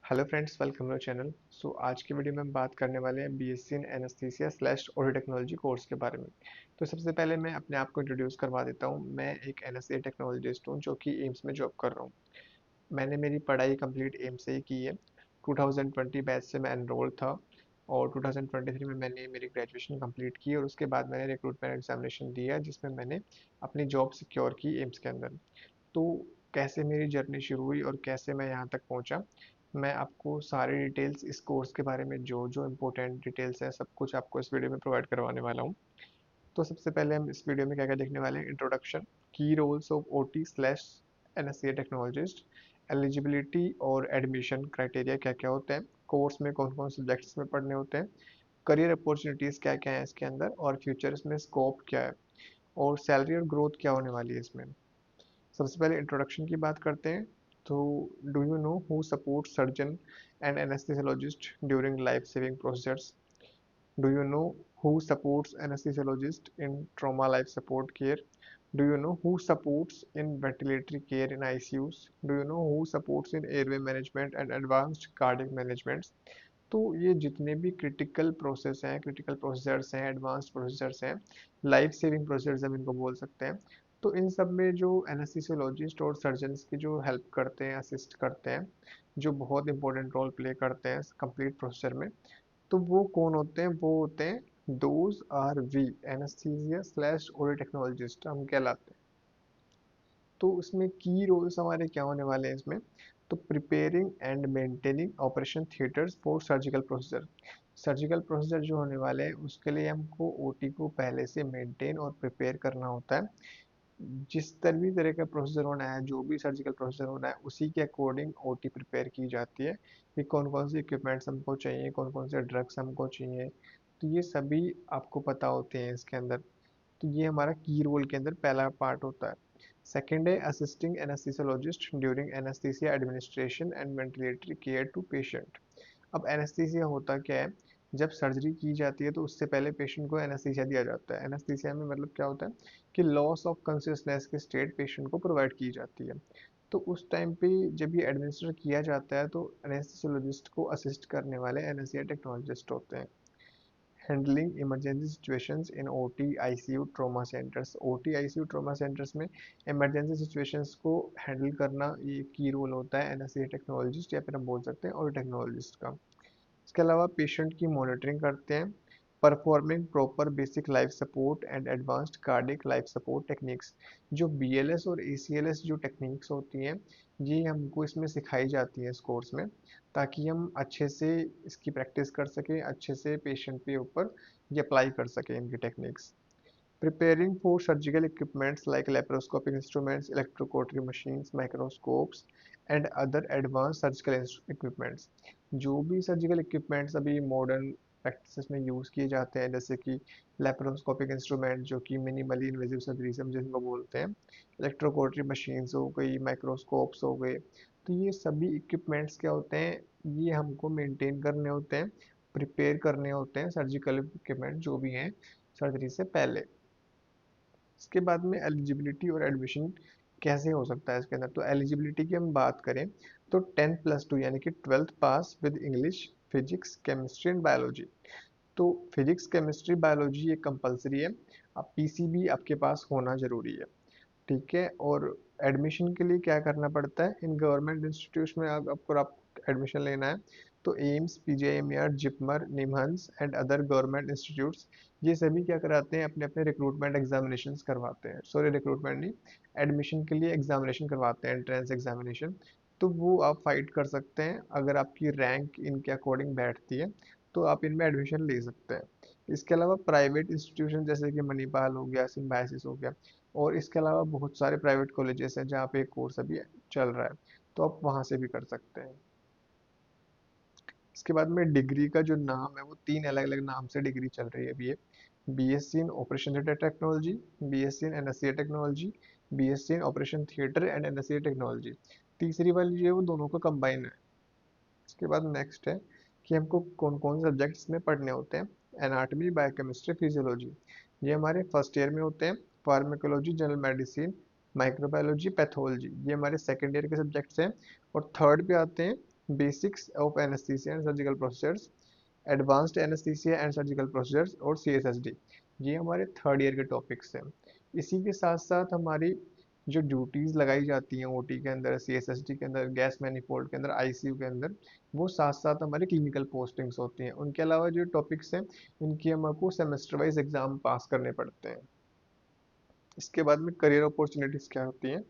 Hello friends, welcome to channel. आज की video में हम बात करने वाले हैं BSc in anaesthesia slash audio technology course के बारे में। तो सबसे पहले मैं अपने आप को इंट्रोड्यूस करवा देता हूँ। मैं एक एनेस्थीसिया टेक्नोलॉजिस्ट हूँ जो कि एम्स में जॉब कर रहा हूँ। मैंने मेरी पढ़ाई कंप्लीट एम्स से ही की है। 2020 बैच से मैं एनरोल था और 2023 में मैंने मेरी ग्रेजुएशन कंप्लीट की और उसके बाद मैंने रिक्रूटमेंट एग्जामिनेशन दिया जिसमें मैंने अपनी जॉब सिक्योर की एम्स के अंदर। तो कैसे मेरी जर्नी शुरू हुई और कैसे मैं यहाँ तक पहुँचा, मैं आपको सारी डिटेल्स इस कोर्स के बारे में जो जो इम्पोर्टेंट डिटेल्स है सब कुछ आपको इस वीडियो में प्रोवाइड करवाने वाला हूँ। तो सबसे पहले हम इस वीडियो में क्या क्या देखने वाले हैं: इंट्रोडक्शन, की roles of OT slash anaesthesia technologist, eligibility और एडमिशन क्राइटेरिया क्या क्या होते हैं, कोर्स में कौन कौन सब्जेक्ट्स में पढ़ने होते हैं, करियर अपॉर्चुनिटीज़ क्या क्या है इसके अंदर और फ्यूचर्स में स्कोप क्या है, और सैलरी और ग्रोथ क्या होने वाली है इसमें। सबसे पहले इंट्रोडक्शन की बात करते हैं। तो do you know who support surgeon and anaesthesiologist during life saving procedures? Do you know who supports anaesthesiologist in trauma life support care? Do you know who supports in ventilatory care in ICUs? Do you know who supports in airway management and advanced cardiac management? तो ये जितने भी critical process हैं, critical procedures हैं, advanced procedures हैं, life saving procedures हम इनको बोल सकते हैं। तो इन सब में जो एनेस्थेसियोलॉजिस्ट और सर्जन्स की जो हेल्प करते हैं, असिस्ट करते हैं, जो बहुत इंपॉर्टेंट रोल प्ले करते हैं कंप्लीट प्रोसीजर में, तो वो कौन होते हैं? वो होते हैं those are we anaesthesia slash OD technologist हम कहलाते हैं। तो इसमें की रोल्स हमारे क्या होने वाले हैं इसमें? तो preparing and maintaining operation theatres for surgical procedure. Surgical procedure जो होने वाले हैं उसके लिए हमको ओटी को पहले से मेंटेन और प्रिपेयर करना होता है। जिस भी तरह का प्रोसीजर होना है, जो भी सर्जिकल प्रोसीजर होना है, उसी के अकॉर्डिंग ओटी प्रिपेयर की जाती है कि कौन कौन से इक्विपमेंट्स हमको चाहिए, कौन कौन से ड्रग्स हमको चाहिए। तो ये सभी आपको पता होते हैं इसके अंदर। तो ये हमारा की रोल के अंदर पहला पार्ट होता है। सेकेंड है assisting anaesthesiologist during anaesthesia administration and ventilatory care to patient. अब एनेस्थीसिया होता क्या है? जब सर्जरी की जाती है तो उससे पहले पेशेंट को एनेस्थीसिया दिया जाता है। एनेस्थीसिया में मतलब क्या होता है कि लॉस ऑफ कॉन्शियसनेस की स्टेट पेशेंट को प्रोवाइड की जाती है। तो उस टाइम पे जब ये एडमिनिस्टर किया जाता है तो एनेस्थेसियोलॉजिस्ट को असिस्ट करने वाले एनेस्थीसिया टेक्नोलॉजिस्ट होते हैं। Handling emergency situations in OT ICU trauma centres. OT ICU trauma centres में इमरजेंसी सिचुएशंस को हैंडल करना ये की रोल होता है एनेस्थीसिया टेक्नोलॉजिस्ट या फिर हम बोल सकते हैं और टेक्नोलॉजिस्ट का। इसके अलावा पेशेंट की मॉनिटरिंग करते हैं, performing proper basic life support and advanced cardiac life support techniques. जो बीएलएस और एसीएलएस जो टेक्निक्स होती हैं, ये हमको इसमें सिखाई जाती हैं इस कोर्स में, ताकि हम अच्छे से इसकी प्रैक्टिस कर सकें, अच्छे से पेशेंट के ऊपर ये अप्लाई कर सकें इनकी techniques. Preparing for surgical equipments like laparoscopic instruments, electrocautery machines, microscopes and other advanced surgical equipments। जो भी सर्जिकल इक्विपमेंट्स अभी मॉडर्न प्रैक्टिसेस में यूज़ किए जाते हैं, जैसे कि लेप्रोस्कोपिक इंस्ट्रूमेंट जो कि मिनिमली इन्वेजिव सर्जरीज हम जिनको बोलते हैं, इलेक्ट्रोकॉटरी मशीन्स हो गई, माइक्रोस्कोप्स हो गए। तो ये सभी इक्विपमेंट्स क्या होते हैं? ये हमको मेंटेन करने होते हैं, प्रिपेयर करने होते हैं सर्जिकल इक्विपमेंट जो भी हैं सर्जरी से पहले। इसके बाद में एलिजिबिलिटी और एडमिशन कैसे हो सकता है इसके अंदर? तो एलिजिबिलिटी की हम बात करें तो 10+2 यानी कि 12th pass with English, physics, chemistry and biology. तो फिजिक्स, केमिस्ट्री, बायोलॉजी ये कंपलसरी है। अब पीसीबी आपके पास होना जरूरी है, ठीक है। और एडमिशन के लिए क्या करना पड़ता है? इन गवर्नमेंट इंस्टीट्यूट में आपको एडमिशन लेना है तो AIIMS, PGIMER, JIPMER, NIMHANS and other government institutes ये सभी क्या कराते हैं? अपने अपने रिक्रूटमेंट एग्जामिनेशंस करवाते हैं। सॉरी, रिक्रूटमेंट नहीं, एडमिशन के लिए एग्जामिनेशन करवाते हैं, एंट्रेंस एग्जामिनेशन। तो वो आप फाइट कर सकते हैं, अगर आपकी रैंक इनके अकॉर्डिंग बैठती है तो आप इनमें एडमिशन ले सकते हैं। इसके अलावा प्राइवेट इंस्टीट्यूशन जैसे कि मणिपाल हो गया, सिम्बायसिस हो गया, और इसके अलावा बहुत सारे प्राइवेट कॉलेजेस हैं जहाँ पे कोर्स अभी चल रहा है, तो आप वहाँ से भी कर सकते हैं। इसके बाद में डिग्री का जो नाम है वो 3 अलग अलग नाम से डिग्री चल रही है अभी ये: BSc in operation theatre technology, BSc in anaesthesia technology, BSc in operation theatre and anaesthesia technology. तीसरी वाली जो है वो दोनों का कंबाइन है। इसके बाद नेक्स्ट है कि हमको कौन कौन से सब्जेक्ट्स में पढ़ने होते हैं। एनाटॉमी, बायोकेमिस्ट्री, फिजियोलॉजी ये हमारे फर्स्ट ईयर में होते हैं। Pharmacology, general medicine, microbiology, pathology ये हमारे सेकेंड ईयर के सब्जेक्ट्स हैं। और थर्ड पे आते हैं basics of anaesthesia and surgical procedures, advanced anaesthesia and surgical procedures और सीएसएसडी। ये हमारे थर्ड ईयर के टॉपिक्स हैं। इसी के साथ साथ हमारी जो ड्यूटीज लगाई जाती हैं ओटी के अंदर, सीएसएसडी के अंदर, गैस मैनिफोल्ड के अंदर, आईसीयू के अंदर, वो साथ साथ हमारी क्लिनिकल पोस्टिंग्स होती हैं। उनके अलावा जो टॉपिक्स हैं इनकी हमको सेमेस्टर वाइज एग्जाम पास करने पड़ते हैं। इसके बाद में करियर अपॉर्चुनिटीज क्या होती हैं?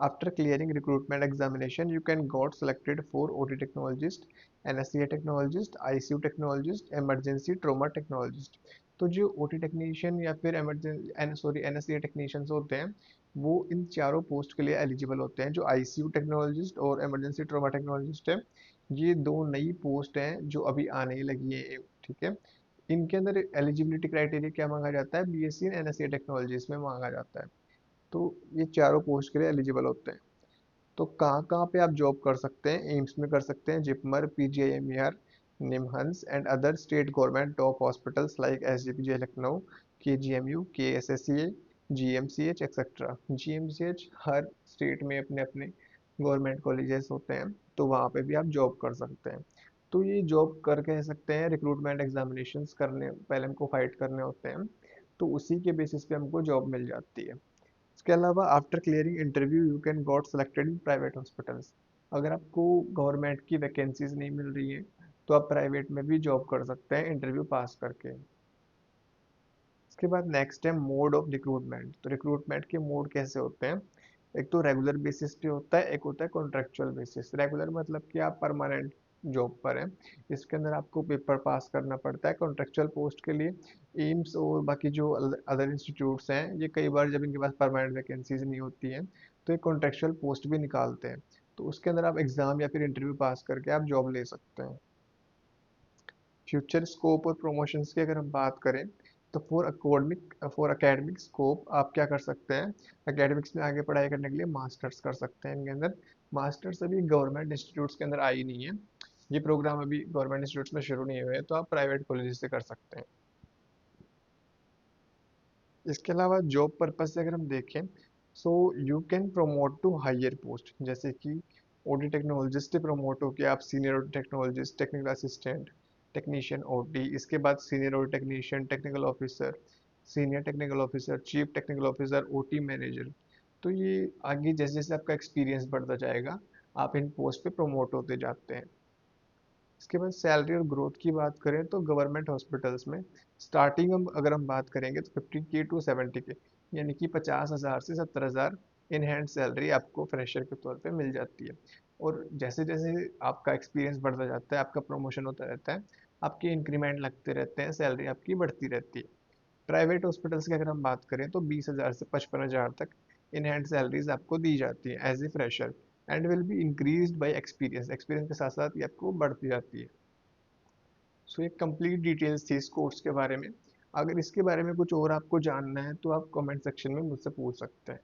After clearing recruitment examination you can got selected for OT technologist, anaesthesia technologist, ICU technologist, emergency trauma technologist. तो जो ओटी टेक्नीशियन या फिर एनएससीए टेक्नीशियंस होते हैं, वो इन चारों पोस्ट के लिए एलिजिबल होते हैं। जो आईसीयू टेक्नोलॉजिस्ट और इमरजेंसी ट्रॉमा टेक्नोलॉजिस्ट है, ये दो नई पोस्ट हैं जो अभी आने ही लगी है, ठीक है। इनके अंदर एलिजिबिलिटी क्राइटेरिया क्या मांगा जाता है? बीएससी इन एनएससीए टेक्नोलॉजी इसमें मांगा जाता है। तो ये चारों पोस्ट के लिए एलिजिबल होते हैं। तो कहाँ कहाँ पे आप जॉब कर सकते हैं? एम्स में कर सकते हैं, JIPMER, PGIMER, NIMHANS and other state government top hospitals like SGPG Lucknow, KGMU, KSSCA, GMCH etcetera. GMCH हर स्टेट में अपने अपने गवर्नमेंट कॉलेजेस होते हैं, तो वहाँ पे भी आप जॉब कर सकते हैं। तो ये जॉब कर कह सकते हैं, रिक्रूटमेंट एग्जामिनेशंस करने पहले हमको फाइट करने होते हैं, तो उसी के बेसिस पे हमको जॉब मिल जाती है। इसके अलावा after clearing interview you can got selected in private hospitals. अगर आपको गवर्नमेंट की वैकेंसीज नहीं मिल रही है तो आप प्राइवेट में भी जॉब कर सकते हैं इंटरव्यू पास करके। इसके बाद नेक्स्ट है मोड ऑफ रिक्रूटमेंट। तो रिक्रूटमेंट के मोड कैसे होते हैं? एक तो रेगुलर बेसिस पे होता है, एक होता है कॉन्ट्रेक्चुअल बेसिस। रेगुलर मतलब कि आप परमानेंट जॉब पर हैं, इसके अंदर आपको पेपर पास करना पड़ता है। कॉन्ट्रेक्चुअल पोस्ट के लिए एम्स और बाकी जो अदर इंस्टीट्यूट्स हैं, ये कई बार जब इनके पास परमानेंट वैकेंसीज नहीं होती हैं तो ये कॉन्ट्रेक्चुअल पोस्ट भी निकालते हैं, तो उसके अंदर आप एग्जाम या फिर इंटरव्यू पास करके आप जॉब ले सकते हैं। फ्यूचर स्कोप और प्रमोशंस की अगर हम बात करें, तो फॉर एकेडमिक स्कोप आप क्या कर सकते हैं? एकेडमिक्स में आगे पढ़ाई करने के लिए मास्टर्स कर सकते हैं। इनके अंदर मास्टर्स अभी गवर्नमेंट इंस्टीट्यूट्स के अंदर आई नहीं है, ये प्रोग्राम अभी गवर्नमेंट इंस्टीट्यूट्स में शुरू नहीं हुए हैं, तो आप प्राइवेट कॉलेज से कर सकते हैं। इसके अलावा जॉब पर्पज से अगर हम देखें, so you can promote to higher post, जैसे कि ओटी टेक्नोलॉजिस्ट से प्रमोट होकर आप senior technologist, technical assistant, technician OT, इसके बाद senior OT technician, technical officer, senior technical officer, chief technical officer, OT manager. तो ये आगे जैसे जैसे आपका एक्सपीरियंस बढ़ता जाएगा, आप इन पोस्ट पे प्रमोट होते जाते हैं। इसके बाद सैलरी और ग्रोथ की बात करें, तो गवर्नमेंट हॉस्पिटल्स में स्टार्टिंग हम अगर हम बात करेंगे तो 50K to 70K, यानी कि 50,000 से 70,000 इन हैंड सैलरी आपको फ्रेशर के तौर पे मिल जाती है। और जैसे जैसे आपका एक्सपीरियंस बढ़ता जाता है, आपका प्रमोशन होता रहता है, आपके इंक्रीमेंट लगते रहते हैं, सैलरी आपकी बढ़ती रहती है। प्राइवेट हॉस्पिटल्स की अगर हम बात करें तो 20,000 से 55,000 तक इन हैंड सैलरीज आपको दी जाती है as a fresher, and will be increased by experience. Experience के साथ साथ ये आपको बढ़ती जाती है। सो ये कंप्लीट डिटेल्स थी इस कोर्स के बारे में। अगर इसके बारे में कुछ और आपको जानना है तो आप कमेंट सेक्शन में मुझसे पूछ सकते हैं।